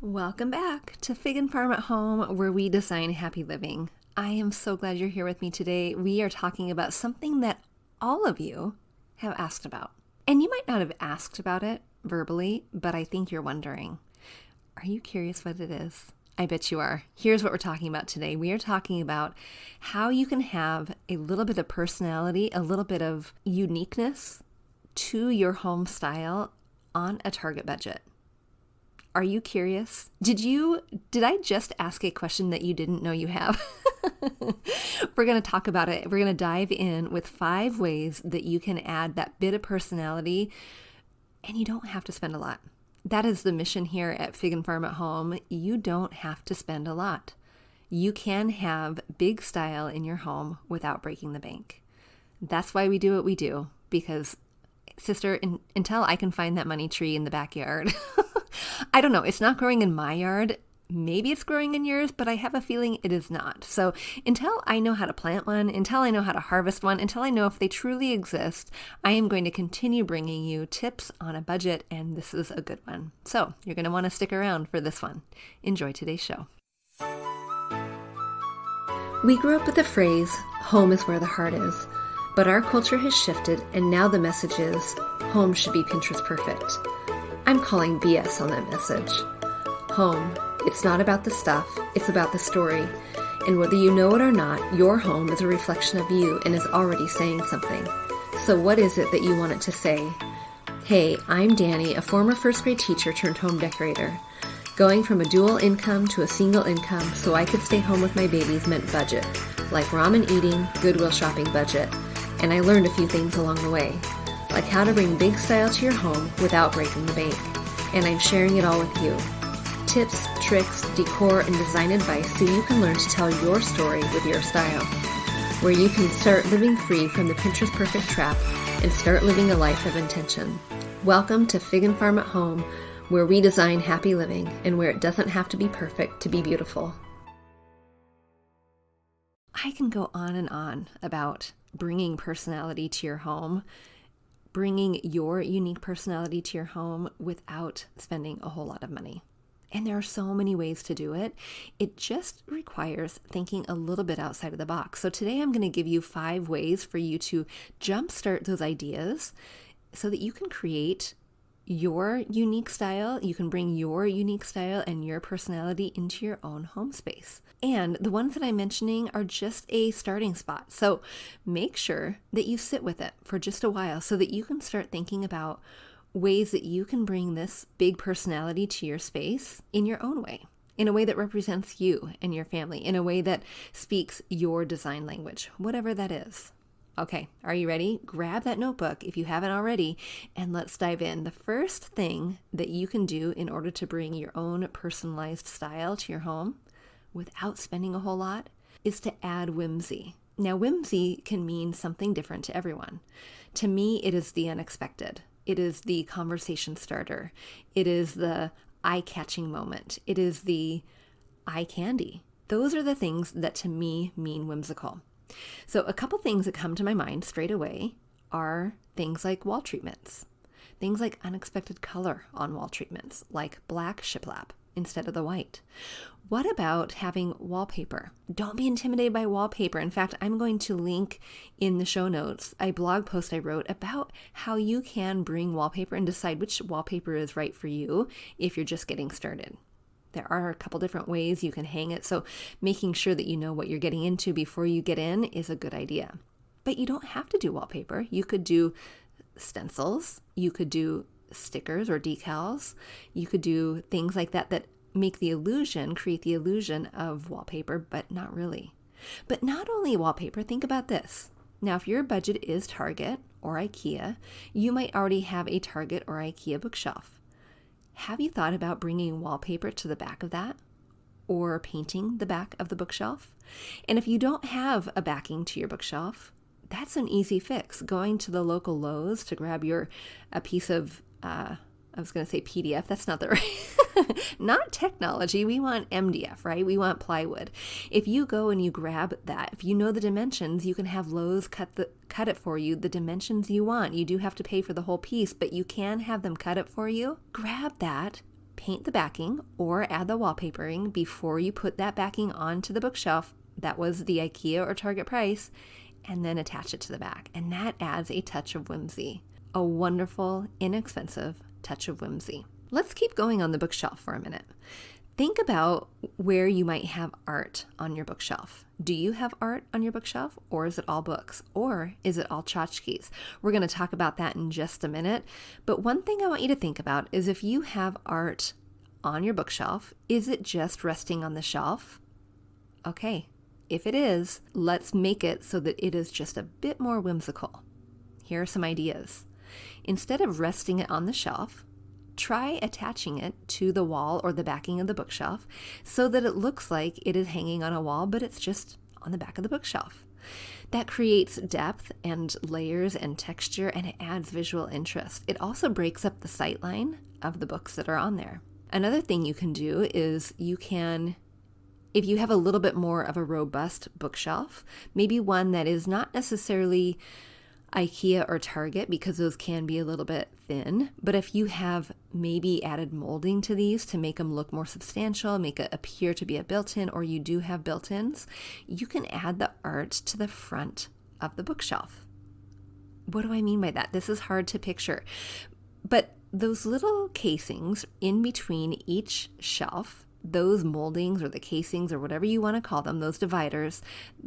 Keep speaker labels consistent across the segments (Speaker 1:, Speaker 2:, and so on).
Speaker 1: Welcome back to Fig and Farm at Home, where we design happy living. I am so glad you're here with me today. We are talking about something that all of you have asked about. And you might not have asked about it verbally, but I think you're wondering. Are you curious what it is? I bet you are. Here's what we're talking about today. We are talking about how you can have a little bit of personality, a little bit of uniqueness to your home style on a Target budget. Are you curious? Did I just ask a question that you didn't know you have? We're going to talk about it. We're going to dive in with 5 ways that you can add that bit of personality, and you don't have to spend a lot. That is the mission here at Fig and Farm at Home. You don't have to spend a lot. You can have big style in your home without breaking the bank. That's why we do what we do, because sister, until I can find that money tree in the backyard, I don't know. It's not growing in my yard. Maybe it's growing in yours, but I have a feeling it is not. So until I know how to plant one, until I know how to harvest one, until I know if they truly exist, I am going to continue bringing you tips on a budget, and this is a good one. So you're going to want to stick around for this one. Enjoy today's show. We grew up with the phrase, home is where the heart is. But our culture has shifted, and now the message is, home should be Pinterest perfect. I'm calling BS on that message. Home, it's not about the stuff, it's about the story. And whether you know it or not, your home is a reflection of you and is already saying something. So what is it that you want it to say? Hey, I'm Danny, a former first grade teacher turned home decorator. Going from a dual income to a single income so I could stay home with my babies meant budget, like ramen eating, Goodwill shopping budget. And I learned a few things along the way, like how to bring big style to your home without breaking the bank. And I'm sharing it all with you. Tips, tricks, decor, and design advice so you can learn to tell your story with your style. Where you can start living free from the Pinterest perfect trap and start living a life of intention. Welcome to Fig and Farm at Home, where we design happy living and where it doesn't have to be perfect to be beautiful. I can go on and on about bringing personality to your home, bringing your unique personality to your home without spending a whole lot of money. And there are so many ways to do it. It just requires thinking a little bit outside of the box. So today I'm going to give you 5 ways for you to jumpstart those ideas so that you can create your unique style. You can bring your unique style and your personality into your own home space. And the ones that I'm mentioning are just a starting spot. So make sure that you sit with it for just a while so that you can start thinking about ways that you can bring this big personality to your space in your own way, in a way that represents you and your family, in a way that speaks your design language, whatever that is. Okay, are you ready? Grab that notebook if you haven't already, and let's dive in. The first thing that you can do in order to bring your own personalized style to your home without spending a whole lot is to add whimsy. Now, whimsy can mean something different to everyone. To me, it is the unexpected. It is the conversation starter. It is the eye-catching moment. It is the eye candy. Those are the things that to me mean whimsical. So a couple things that come to my mind straight away are things like wall treatments, things like unexpected color on wall treatments, like black shiplap instead of the white. What about having wallpaper? Don't be intimidated by wallpaper. In fact, I'm going to link in the show notes a blog post I wrote about how you can bring wallpaper and decide which wallpaper is right for you if you're just getting started. There are a couple different ways you can hang it, so making sure that you know what you're getting into before you get in is a good idea. But you don't have to do wallpaper. You could do stencils, you could do stickers or decals, you could do things like that that make the illusion, create the illusion of wallpaper, but not really. But not only wallpaper, think about this. Now, if your budget is Target or IKEA, you might already have a Target or IKEA bookshelf. Have you thought about bringing wallpaper to the back of that or painting the back of the bookshelf? And if you don't have a backing to your bookshelf, that's an easy fix. Going to the local Lowe's to grab a piece of, I was going to say PDF. That's not the right, not technology. We want MDF, right? We want plywood. If you go and you grab that, if you know the dimensions, you can have Lowe's cut it for you, the dimensions you want. You do have to pay for the whole piece, but you can have them cut it for you. Grab that, paint the backing or add the wallpapering before you put that backing onto the bookshelf that was the IKEA or Target price, and then attach it to the back. And that adds a touch of whimsy, a wonderful, inexpensive touch of whimsy. Let's keep going on the bookshelf for a minute. Think about where you might have art on your bookshelf. Do you have art on your bookshelf, or is it all books, or is it all tchotchkes? We're going to talk about that in just a minute. But one thing I want you to think about is if you have art on your bookshelf, is it just resting on the shelf? Okay, if it is, let's make it so that it is just a bit more whimsical. Here are some ideas. Instead of resting it on the shelf, try attaching it to the wall or the backing of the bookshelf so that it looks like it is hanging on a wall, but it's just on the back of the bookshelf. That creates depth and layers and texture, and it adds visual interest. It also breaks up the sight line of the books that are on there. Another thing you can do is if you have a little bit more of a robust bookshelf, maybe one that is not necessarily IKEA or Target, because those can be a little bit thin, but if you have maybe added molding to these to make them look more substantial, make it appear to be a built-in, or you do have built-ins, you can add the art to the front of the bookshelf. What do I mean by that? This is hard to picture, but those little casings in between each shelf, those moldings or the casings or whatever you want to call them, those dividers,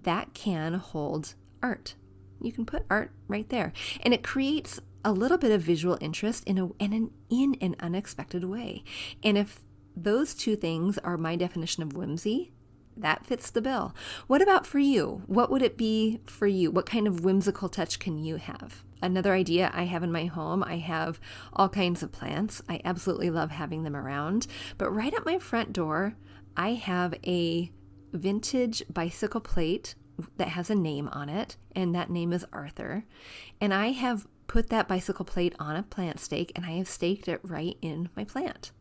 Speaker 1: that can hold art. You can put art right there, and it creates a little bit of visual interest in an unexpected way. And if those two things are my definition of whimsy, that fits the bill. What about for you? What would it be for you? What kind of whimsical touch can you have? Another idea I have in my home, I have all kinds of plants. I absolutely love having them around. But right at my front door, I have a vintage bicycle plate that has a name on it, and that name is Arthur. And I have put that bicycle plate on a plant stake, and I have staked it right in my plant.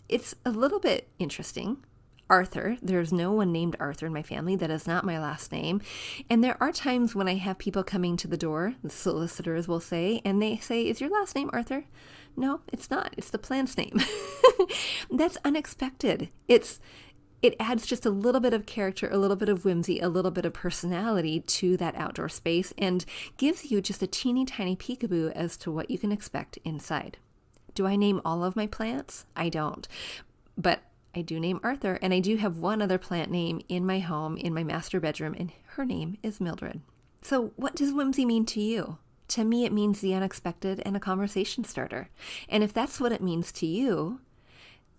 Speaker 1: It's a little bit interesting. Arthur, there's no one named Arthur in my family. That is not my last name. And there are times when I have people coming to the door, the solicitors will say, and they say, "Is your last name Arthur?" No, it's not. It's the plant's name. That's unexpected. It adds just a little bit of character, a little bit of whimsy, a little bit of personality to that outdoor space, and gives you just a teeny tiny peekaboo as to what you can expect inside. Do I name all of my plants? I don't. But I do name Arthur, and I do have one other plant name in my home, in my master bedroom, and her name is Mildred. So what does whimsy mean to you? To me, it means the unexpected and a conversation starter. And if that's what it means to you,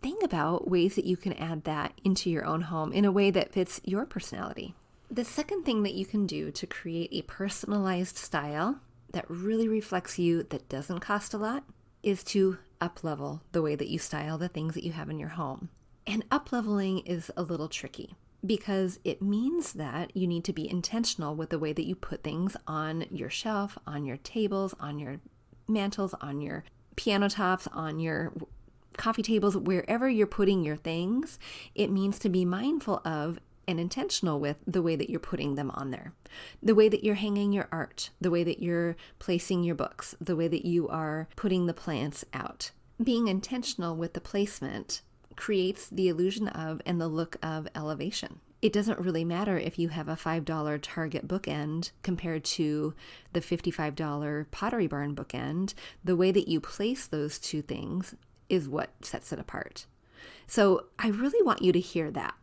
Speaker 1: think about ways that you can add that into your own home in a way that fits your personality. The second thing that you can do to create a personalized style that really reflects you, that doesn't cost a lot, is to uplevel the way that you style the things that you have in your home. And upleveling is a little tricky because it means that you need to be intentional with the way that you put things on your shelf, on your tables, on your mantles, on your piano tops, on your coffee tables, wherever you're putting your things. It means to be mindful of and intentional with the way that you're putting them on there, the way that you're hanging your art, the way that you're placing your books, the way that you are putting the plants out. Being intentional with the placement creates the illusion of and the look of elevation. It doesn't really matter if you have a $5 Target bookend compared to the $55 Pottery Barn bookend. The way that you place those two things is what sets it apart. So I really want you to hear that.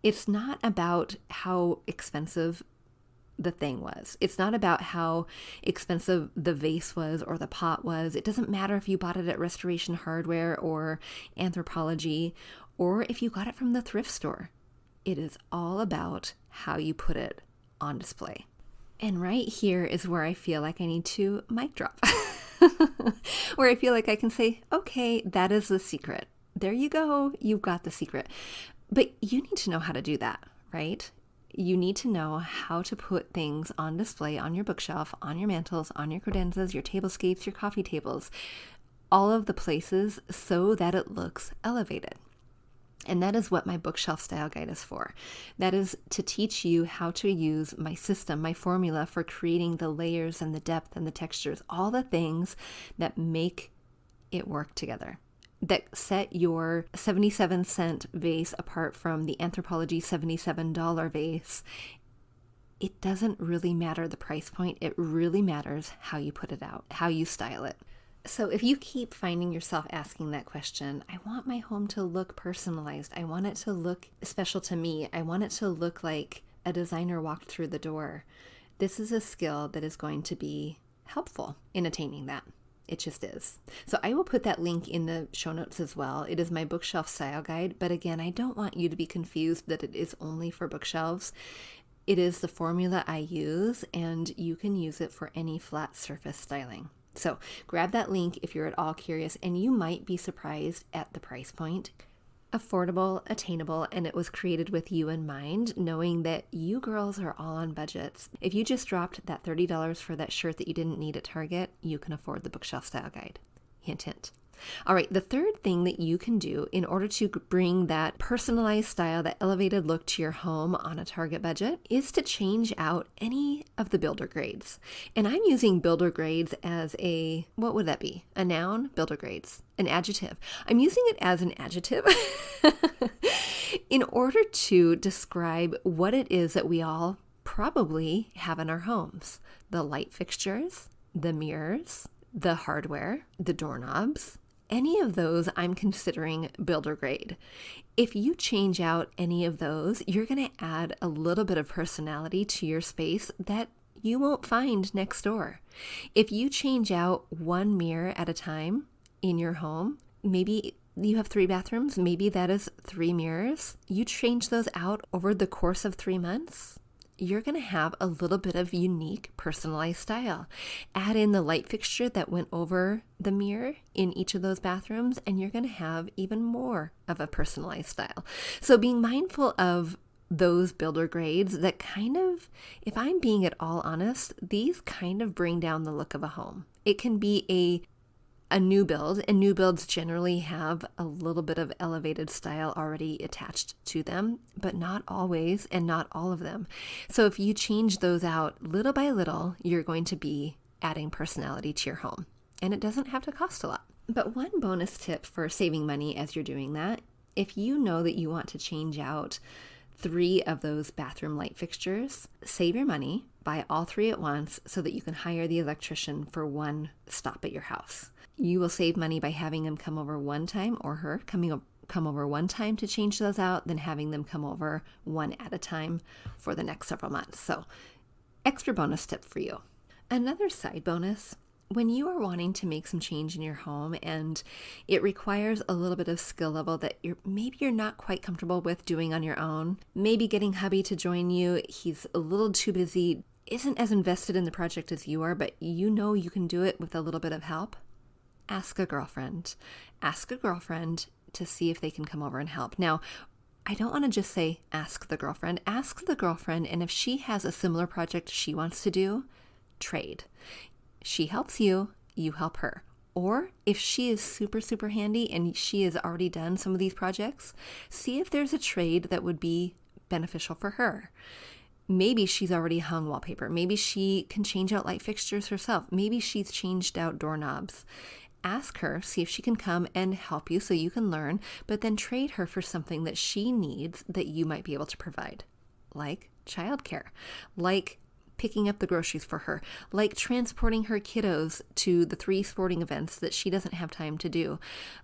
Speaker 1: It's not about how expensive the thing was. It's not about how expensive the vase was or the pot was. It doesn't matter if you bought it at Restoration Hardware or Anthropologie, or if you got it from the thrift store. It is all about how you put it on display. And right here is where I feel like I need to mic drop. Where I feel like I can say, okay, that is the secret. There you go. You've got the secret. But you need to know how to do that, right? You need to know how to put things on display on your bookshelf, on your mantles, on your credenzas, your tablescapes, your coffee tables, all of the places so that it looks elevated. And that is what my bookshelf style guide is for. That is to teach you how to use my system, my formula for creating the layers and the depth and the textures, all the things that make it work together. that set your 77-cent vase apart from the Anthropologie $77 vase, it doesn't really matter the price point. It really matters how you put it out, how you style it. So if you keep finding yourself asking that question, I want my home to look personalized. I want it to look special to me. I want it to look like a designer walked through the door. This is a skill that is going to be helpful in attaining that. It just is. So I will put that link in the show notes as well. It is my bookshelf style guide. But again, I don't want you to be confused that it is only for bookshelves. It is the formula I use, and you can use it for any flat surface styling. So grab that link if you're at all curious, and you might be surprised at the price point. Affordable, attainable, and it was created with you in mind, knowing that you girls are all on budgets. If you just dropped that $30 for that shirt that you didn't need at Target, you can afford the bookshelf style guide. Hint, hint. All right, the third thing that you can do in order to bring that personalized style, that elevated look to your home on a Target budget is to change out any of the builder grades. And I'm using builder grades as what would that be? A noun? Builder grades. An adjective. I'm using it as an adjective in order to describe what it is that we all probably have in our homes. The light fixtures, the mirrors, the hardware, the doorknobs. Any of those I'm considering builder grade. If you change out any of those, you're going to add a little bit of personality to your space that you won't find next door. If you change out one mirror at a time in your home, maybe you have 3 bathrooms, maybe that is 3 mirrors. You change those out over the course of 3 months. You're going to have a little bit of unique personalized style. Add in the light fixture that went over the mirror in each of those bathrooms, and you're going to have even more of a personalized style. So being mindful of those builder grades that kind of, if I'm being at all honest, these kind of bring down the look of a home. It can be a new build, and new builds generally have a little bit of elevated style already attached to them, but not always and not all of them. So if you change those out little by little, you're going to be adding personality to your home, and it doesn't have to cost a lot. But one bonus tip for saving money as you're doing that, if you know that you want to change out 3 of those bathroom light fixtures, save your money, buy all 3 at once so that you can hire the electrician for one stop at your house. You will save money by having him come over one time, or her come over one time to change those out, than having them come over one at a time for the next several months. So extra bonus tip for you. Another side bonus, when you are wanting to make some change in your home and it requires a little bit of skill level that maybe you're not quite comfortable with doing on your own, maybe getting hubby to join you, he's a little too busy, isn't as invested in the project as you are, but you know you can do it with a little bit of help, ask a girlfriend. Ask a girlfriend to see if they can come over and help. Now, I don't want to just say ask the girlfriend. Ask the girlfriend, and if she has a similar project she wants to do, trade. She helps you, you help her. Or if she is super, super handy and she has already done some of these projects, see if there's a trade that would be beneficial for her. Maybe she's already hung wallpaper. Maybe she can change out light fixtures herself. Maybe she's changed out doorknobs. Ask her, see if she can come and help you so you can learn, but then trade her for something that she needs that you might be able to provide, like childcare, like picking up the groceries for her, like transporting her kiddos to the 3 sporting events that she doesn't have time to do,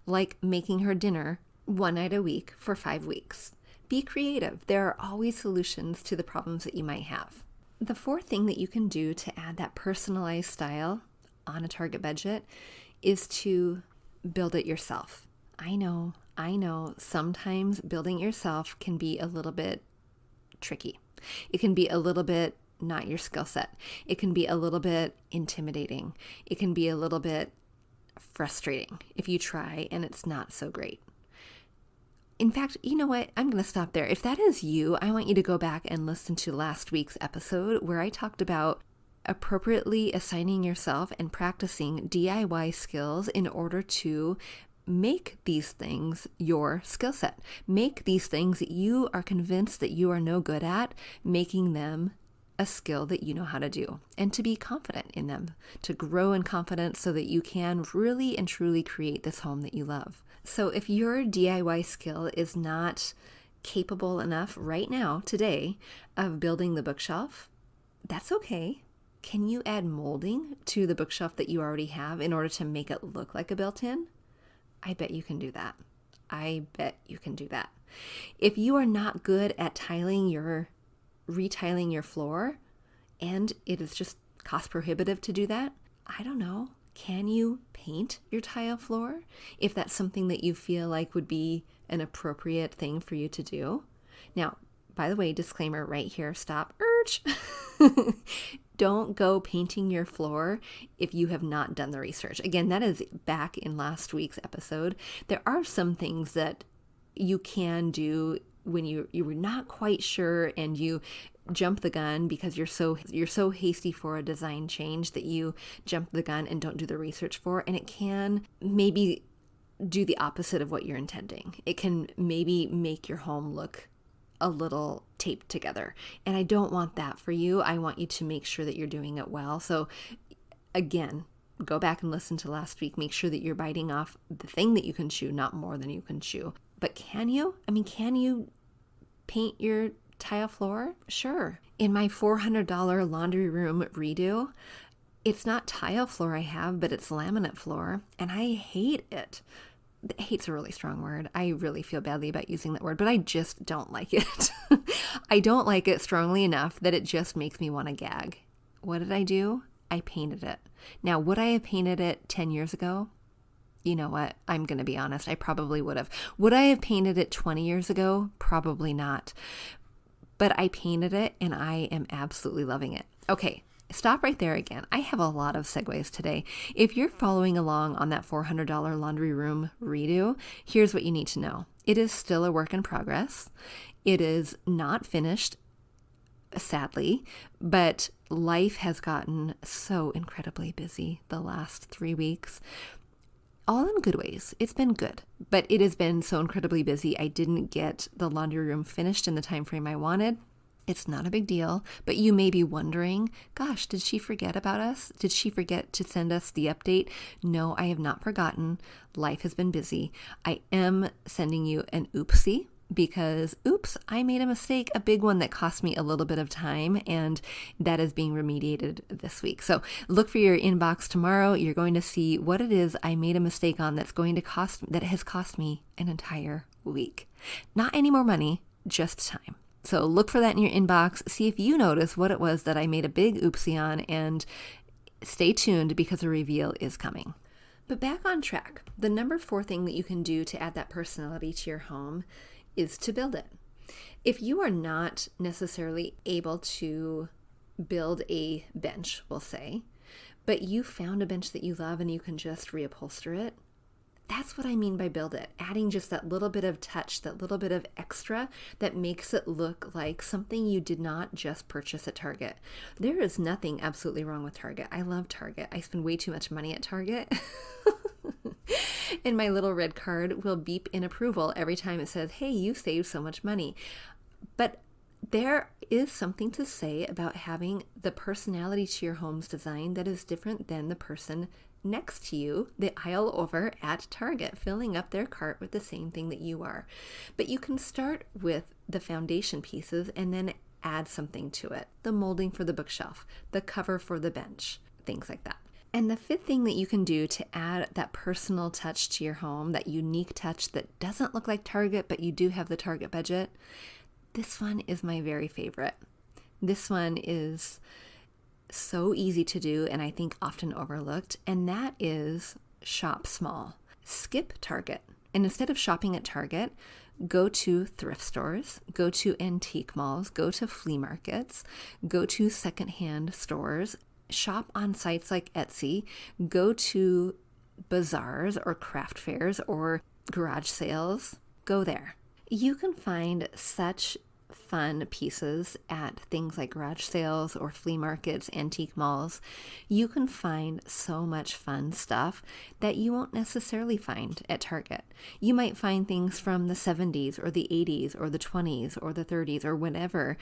Speaker 1: like making her dinner one night a week for 5 weeks. Be creative. There are always solutions to the problems that you might have. The 4th thing that you can do to add that personalized style on a Target budget is to build it yourself. I know, sometimes building it yourself can be a little bit tricky. It can be a little bit not your skill set. It can be a little bit intimidating. It can be a little bit frustrating if you try and it's not so great. In fact, you know what? I'm going to stop there. If that is you, I want you to go back and listen to last week's episode where I talked about appropriately assigning yourself and practicing DIY skills in order to make these things your skill set. Make these things that you are convinced that you are no good at, making them a skill that you know how to do and to be confident in them, to grow in confidence so that you can really and truly create this home that you love. So if your DIY skill is not capable enough right now, today, of building the bookshelf, that's okay. Can you add molding to the bookshelf that you already have in order to make it look like a built-in? I bet you can do that. I bet you can do that. If you are not good at retiling your floor, and it is just cost prohibitive to do that, I don't know. Can you paint your tile floor if that's something that you feel like would be an appropriate thing for you to do? Now, by the way, disclaimer right here, stop. Don't go painting your floor if you have not done the research. Again, that is back in last week's episode. There are some things that you can do when you were not quite sure and you jump the gun because you're so hasty for a design change that you jump the gun and don't do the research for, and it can maybe do the opposite of what you're intending. It can maybe make your home look a little taped together, and I don't want that for you. I want you to make sure that you're doing it well. So again, go back and listen to last week. Make sure that you're biting off the thing that you can chew, not more than you can chew. But can you? Can you paint your tile floor? Sure. In my $400 laundry room redo, it's not tile floor I have, but it's laminate floor, and I hate it. Hate's a really strong word. I really feel badly about using that word, but I just don't like it. I don't like it strongly enough that it just makes me want to gag. What did I do? I painted it. Now, would I have painted it 10 years ago? You know what? I'm going to be honest. I probably would have. Would I have painted it 20 years ago? Probably not. But I painted it and I am absolutely loving it. Okay. Stop right there again. I have a lot of segues today. If you're following along on that $400 laundry room redo, here's what you need to know. It is still a work in progress. It is not finished, sadly, but life has gotten so incredibly busy the last 3 weeks. All in good ways. It's been good, but it has been so incredibly busy. I didn't get the laundry room finished in the time frame I wanted. It's not a big deal, but you may be wondering, gosh, did she forget about us? Did she forget to send us the update? No, I have not forgotten. Life has been busy. I am sending you an oopsie because, I made a mistake, a big one that cost me a little bit of time, and that is being remediated this week. So look for your inbox tomorrow. You're going to see what it is I made a mistake on that has cost me an entire week. Not any more money, just time. So look for that in your inbox. See if you notice what it was that I made a big oopsie on, and stay tuned because a reveal is coming. But back on track, the number 4 thing that you can do to add that personality to your home is to build it. If you are not necessarily able to build a bench, we'll say, but you found a bench that you love and you can just reupholster it, that's what I mean by build it. Adding just that little bit of touch, that little bit of extra that makes it look like something you did not just purchase at Target. There is nothing absolutely wrong with Target. I love Target. I spend way too much money at Target. And my little red card will beep in approval every time it says, hey, you saved so much money. But there is something to say about having the personality to your home's design that is different than the person next to you, the aisle over at Target, filling up their cart with the same thing that you are. But you can start with the foundation pieces and then add something to it. The molding for the bookshelf, the cover for the bench, things like that. And the 5th thing that you can do to add that personal touch to your home, that unique touch that doesn't look like Target, but you do have the Target budget, this one is my very favorite. This one is so easy to do and I think often overlooked, and that is shop small. Skip Target. And instead of shopping at Target, go to thrift stores, go to antique malls, go to flea markets, go to secondhand stores, shop on sites like Etsy, go to bazaars or craft fairs or garage sales, go there. You can find such fun pieces at things like garage sales or flea markets, antique malls. You can find so much fun stuff that you won't necessarily find at Target. You might find things from the 70s or the 80s or the 20s or the 30s or whatever,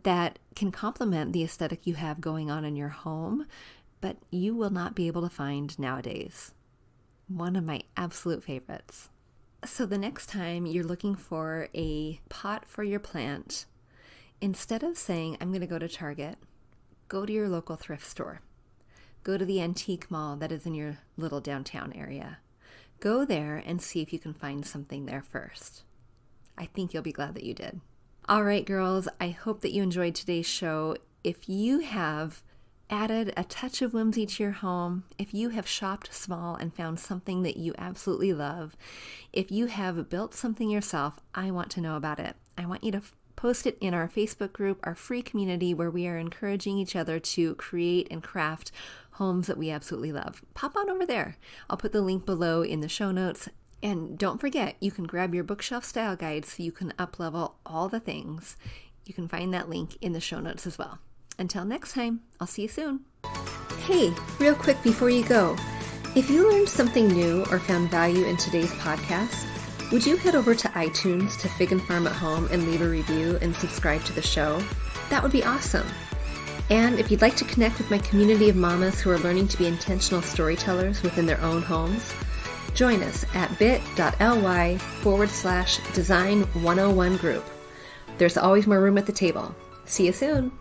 Speaker 1: that can complement the aesthetic you have going on in your home, but you will not be able to find nowadays. One of my absolute favorites. So the next time you're looking for a pot for your plant, instead of saying, I'm going to go to Target, go to your local thrift store. Go to the antique mall that is in your little downtown area. Go there and see if you can find something there first. I think you'll be glad that you did. All right, girls, I hope that you enjoyed today's show. If you have added a touch of whimsy to your home, if you have shopped small and found something that you absolutely love, if you have built something yourself, I want to know about it. I want you to post it in our Facebook group, our free community where we are encouraging each other to create and craft homes that we absolutely love. Pop on over there. I'll put the link below in the show notes. And don't forget, you can grab your bookshelf style guide so you can uplevel all the things. You can find that link in the show notes as well. Until next time, I'll see you soon. Hey, real quick before you go, if you learned something new or found value in today's podcast, would you head over to iTunes to Fig and Farm at Home and leave a review and subscribe to the show? That would be awesome. And if you'd like to connect with my community of mamas who are learning to be intentional storytellers within their own homes, join us at bit.ly/design101 group. There's always more room at the table. See you soon.